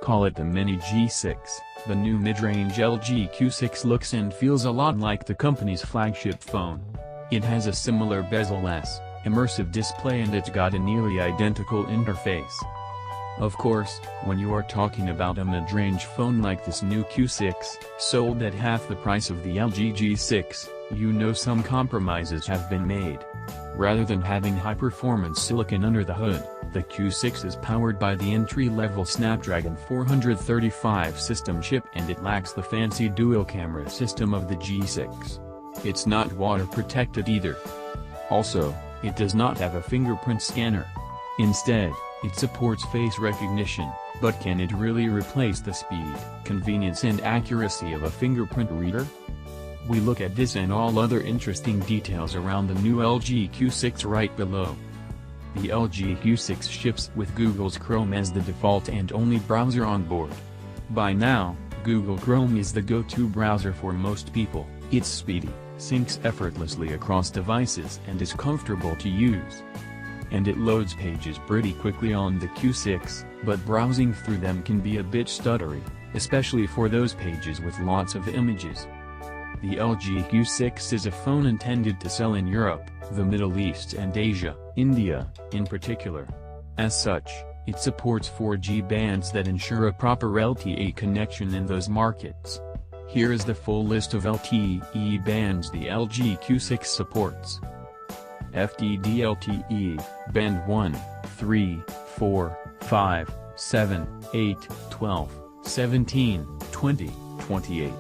Call it the Mini G6, the new mid-range LG Q6 looks and feels a lot like the company's flagship phone. It has a similar bezel-less, immersive display and it's got a nearly identical interface. Of course, when you are talking about a mid-range phone like this new Q6, sold at half the price of the LG G6, you know some compromises have been made. Rather than having high-performance silicon under the hood, the Q6 is powered by the entry-level Snapdragon 435 system chip and it lacks the fancy dual-camera system of the G6. It's not water-protected either. Also, it does not have a fingerprint scanner. Instead, it supports face recognition, but can it really replace the speed, convenience and accuracy of a fingerprint reader? We look at this and all other interesting details around the new LG Q6 right below. The LG Q6 ships with Google's Chrome as the default and only browser on board. By now, Google Chrome is the go-to browser for most people. It's speedy, syncs effortlessly across devices and is comfortable to use. And it loads pages pretty quickly on the Q6, but browsing through them can be a bit stuttery, especially for those pages with lots of images. The LG Q6 is a phone intended to sell in Europe, the Middle East and Asia, India, in particular. As such, it supports 4G bands that ensure a proper LTE connection in those markets. Here is the full list of LTE bands the LG Q6 supports. FDD LTE, Band 1, 3, 4, 5, 7, 8, 12, 17, 20, 28.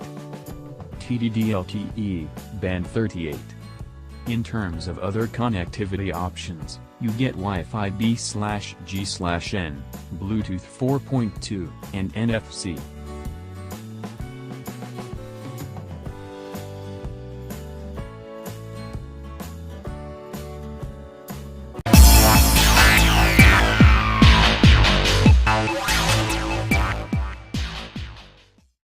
TDD LTE, Band 38. In terms of other connectivity options, you get Wi-Fi B/G/N, Bluetooth 4.2, and NFC.